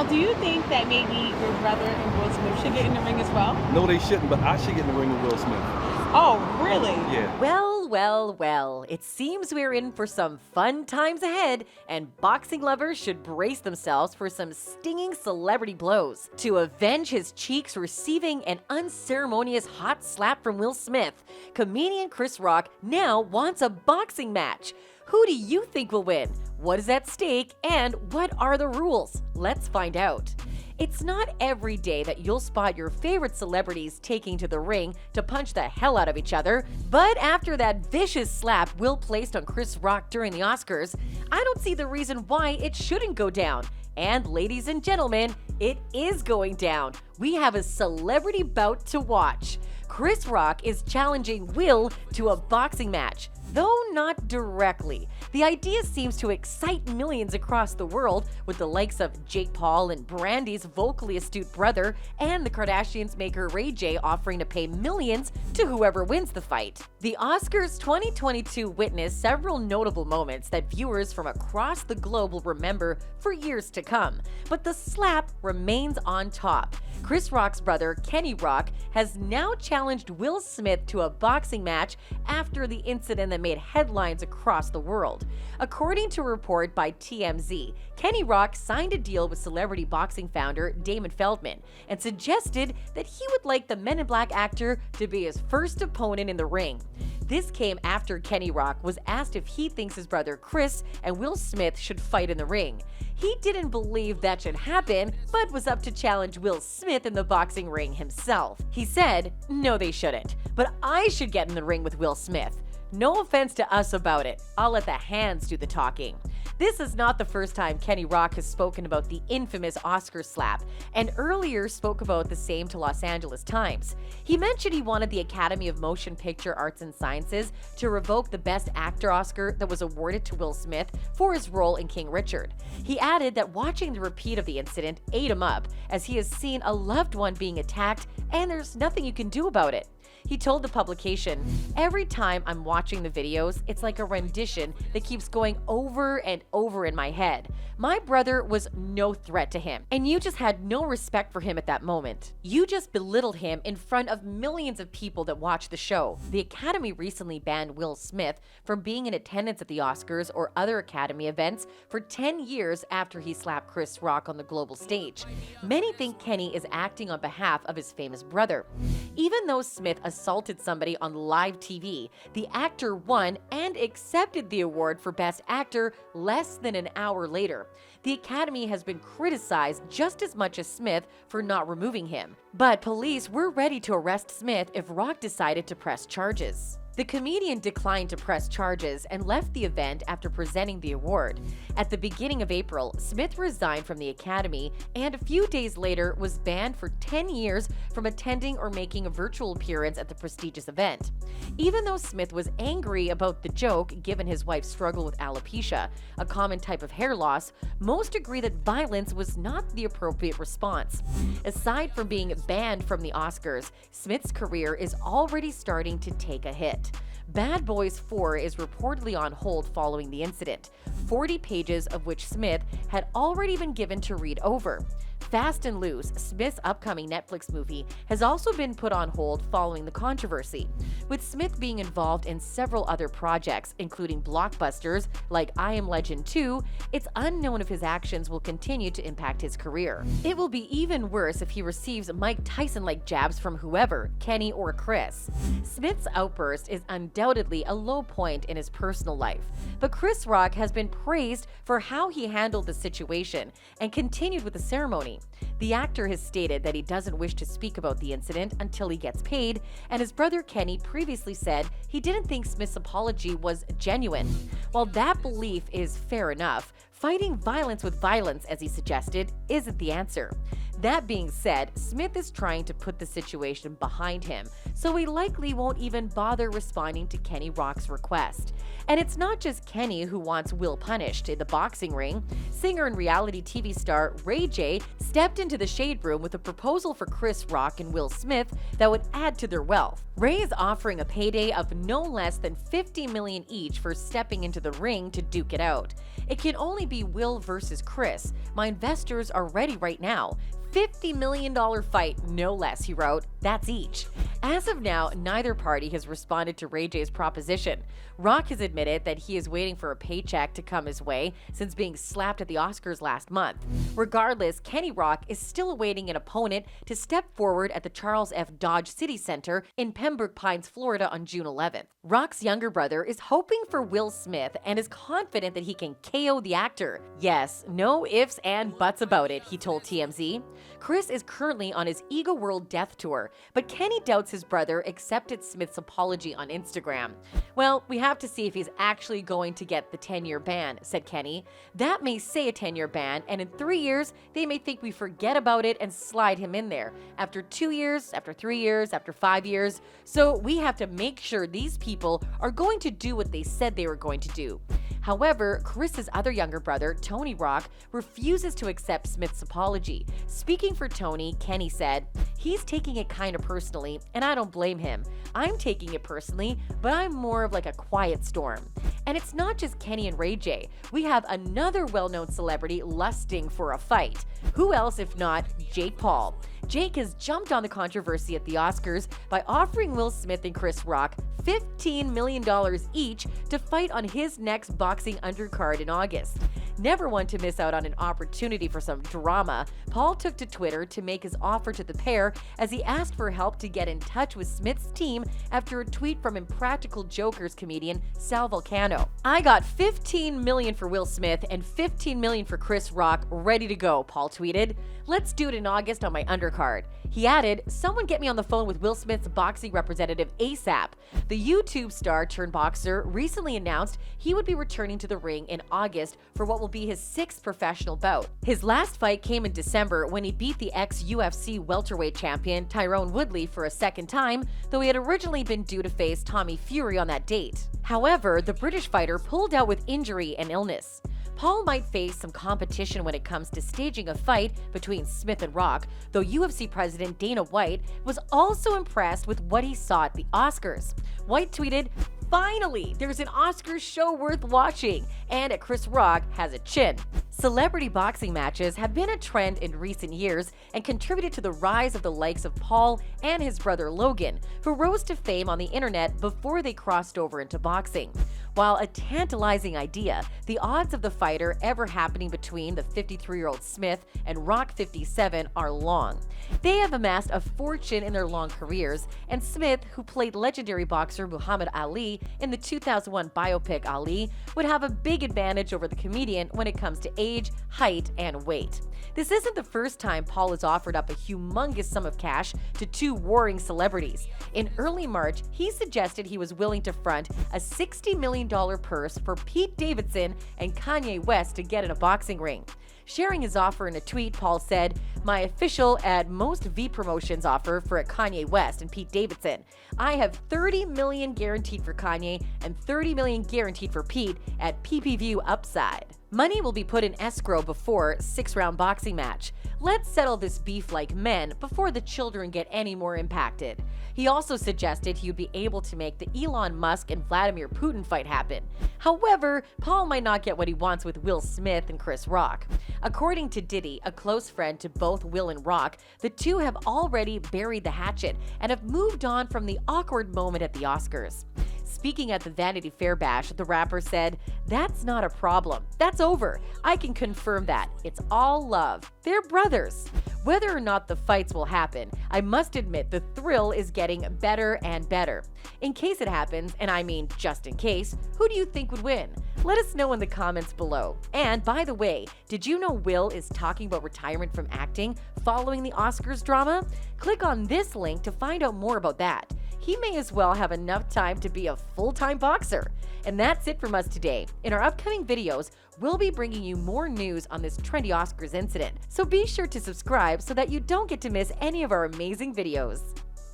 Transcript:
Now, do you think that maybe your brother and Will Smith should get in the ring as well? No, they shouldn't, but I should get in the ring with Will Smith. Oh, really? Yeah. Well, it seems we're in for some fun times ahead, and boxing lovers should brace themselves for some stinging celebrity blows. To avenge his cheeks receiving an unceremonious hot slap from Will Smith, comedian Chris Rock now wants a boxing match. Who do you think will win? What is at stake, and what are the rules? Let's find out. It's not every day that you'll spot your favorite celebrities taking to the ring to punch the hell out of each other, but after that vicious slap Will placed on Chris Rock during the Oscars, I don't see the reason why it shouldn't go down. And ladies and gentlemen, it is going down. We have a celebrity bout to watch. Chris Rock is challenging Will to a boxing match, though not directly. The idea seems to excite millions across the world, with the likes of Jake Paul and Brandy's vocally astute brother and the Kardashians' maker Ray J offering to pay millions to whoever wins the fight. The Oscars 2022 witnessed several notable moments that viewers from across the globe will remember for years to come, but the slap remains on top. Chris Rock's brother, Kenny Rock, has now challenged Will Smith to a boxing match after the incident that made headlines across the world. According to a report by TMZ, Kenny Rock signed a deal with celebrity boxing founder Damon Feldman and suggested that he would like the Men in Black actor to be his first opponent in the ring. This came after Kenny Rock was asked if he thinks his brother Chris and Will Smith should fight in the ring. He didn't believe that should happen, but was up to challenge Will Smith in the boxing ring himself. He said, "No, they shouldn't, but I should get in the ring with Will Smith. No offense to us about it. I'll let the hands do the talking." This is not the first time Kenny Rock has spoken about the infamous Oscar slap, and earlier spoke about the same to Los Angeles Times. He mentioned he wanted the Academy of Motion Picture Arts and Sciences to revoke the Best Actor Oscar that was awarded to Will Smith for his role in King Richard. He added that watching the repeat of the incident ate him up, as he has seen a loved one being attacked and there's nothing you can do about it. He told the publication, "Every time I'm watching the videos, it's like a rendition that keeps going over and over in my head. My brother was no threat to him, and you just had no respect for him at that moment. You just belittled him in front of millions of people that watch the show." The Academy recently banned Will Smith from being in attendance at the Oscars or other Academy events for 10 years after he slapped Chris Rock on the global stage. Many think Kenny is acting on behalf of his famous brother. Even though Smith assaulted somebody on live TV, the actor won and accepted the award for Best Actor less than an hour later. The Academy has been criticized just as much as Smith for not removing him. But police were ready to arrest Smith if Rock decided to press charges. The comedian declined to press charges and left the event after presenting the award. At the beginning of April, Smith resigned from the Academy and a few days later was banned for 10 years from attending or making a virtual appearance at the prestigious event. Even though Smith was angry about the joke given his wife's struggle with alopecia, a common type of hair loss, most agree that violence was not the appropriate response. Aside from being banned from the Oscars, Smith's career is already starting to take a hit. Bad Boys 4 is reportedly on hold following the incident, 40 pages of which Smith had already been given to read over. Fast and Loose, Smith's upcoming Netflix movie, has also been put on hold following the controversy, with Smith being involved in several other projects, including blockbusters like I Am Legend 2. It's unknown if his actions will continue to impact his career. It will be even worse if he receives Mike Tyson-like jabs from whoever, Kenny or Chris. Smith's outburst is undoubtedly a low point in his personal life, but Chris Rock has been praised for how he handled the situation and continued with the ceremony. The actor has stated that he doesn't wish to speak about the incident until he gets paid, and his brother Kenny previously said he didn't think Smith's apology was genuine. While that belief is fair enough, fighting violence with violence, as he suggested, isn't the answer. That being said, Smith is trying to put the situation behind him, so he likely won't even bother responding to Kenny Rock's request. And it's not just Kenny who wants Will punished in the boxing ring. Singer and reality TV star Ray J stepped into the shade room with a proposal for Chris Rock and Will Smith that would add to their wealth. Ray is offering a payday of no less than $50 million each for stepping into the ring to duke it out. It can only be be Will versus Chris. My investors are ready right now. $50 million fight, no less, he wrote. That's each. As of now, neither party has responded to Ray J's proposition. Rock has admitted that he is waiting for a paycheck to come his way since being slapped at the Oscars last month. Regardless, Kenny Rock is still awaiting an opponent to step forward at the Charles F. Dodge City Center in Pembroke Pines, Florida on June 11th. Rock's younger brother is hoping for Will Smith and is confident that he can KO the actor. Yes, no ifs and buts about it, he told TMZ. Chris is currently on his Ego World Death Tour, but Kenny doubts his brother accepted Smith's apology on Instagram. Well, we have to see if he's actually going to get the 10-year ban, said Kenny. That may say a 10-year ban, and in 3 years, they may think we forget about it and slide him in there. After 2 years, after 3 years, after 5 years. So we have to make sure these people are going to do what they said they were going to do. However, Chris's other younger brother, Tony Rock, refuses to accept Smith's apology. Speaking for Tony, Kenny said, "He's taking it kind of personally, and I don't blame him. I'm taking it personally, but I'm more of like a quiet storm." And it's not just Kenny and Ray J. We have another well-known celebrity lusting for a fight. Who else if not Jake Paul? Jake has jumped on the controversy at the Oscars by offering Will Smith and Chris Rock $15 million each to fight on his next boxing undercard in August. Never one to miss out on an opportunity for some drama, Paul took to Twitter to make his offer to the pair as he asked for help to get in touch with Smith's team after a tweet from Impractical Jokers comedian Sal Vulcano. "I got $15 million for Will Smith and $15 million for Chris Rock ready to go," Paul tweeted. "Let's do it in August on my undercard." He added, "Someone get me on the phone with Will Smith's boxing representative ASAP." The YouTube star turned boxer recently announced he would be returning to the ring in August for what will be his 6th professional bout. His last fight came in December when he beat the ex-UFC welterweight champion Tyrone Woodley for a second time, though he had originally been due to face Tommy Fury on that date. However, the British fighter pulled out with injury and illness. Paul might face some competition when it comes to staging a fight between Smith and Rock, though UFC president Dana White was also impressed with what he saw at the Oscars. White tweeted, "Finally, there's an Oscars show worth watching, and a Chris Rock has a chin." Celebrity boxing matches have been a trend in recent years and contributed to the rise of the likes of Paul and his brother Logan, who rose to fame on the internet before they crossed over into boxing. While a tantalizing idea, the odds of the fighter ever happening between the 53-year-old Smith and Rock 57 are long. They have amassed a fortune in their long careers, and Smith, who played legendary boxer Muhammad Ali in the 2001 biopic Ali, would have a big advantage over the comedian when it comes to age, height, and weight. This isn't the first time Paul has offered up a humongous sum of cash to two warring celebrities. In early March, he suggested he was willing to front a $60 million purse for Pete Davidson and Kanye West to get in a boxing ring. Sharing his offer in a tweet, Paul said, "My official at most V Promotions offer for Kanye West and Pete Davidson. I have $30 million guaranteed for Kanye and $30 million guaranteed for Pete at PPV Upside. Money will be put in escrow before 6-round boxing match. Let's settle this beef like men before the children get any more impacted." He also suggested he would be able to make the Elon Musk and Vladimir Putin fight happen. However, Paul might not get what he wants with Will Smith and Chris Rock. According to Diddy, a close friend to both Will and Rock, the two have already buried the hatchet and have moved on from the awkward moment at the Oscars. Speaking at the Vanity Fair bash, the rapper said, "That's not a problem. That's over. I can confirm that. It's all love. They're brothers." Whether or not the fights will happen, I must admit the thrill is getting better and better. In case it happens, and I mean just in case, who do you think would win? Let us know in the comments below. And by the way, did you know Will is talking about retirement from acting following the Oscars drama? Click on this link to find out more about that. He may as well have enough time to be a full-time boxer. And that's it from us today. In our upcoming videos, we'll be bringing you more news on this trendy Oscars incident. So be sure to subscribe so that you don't get to miss any of our amazing videos.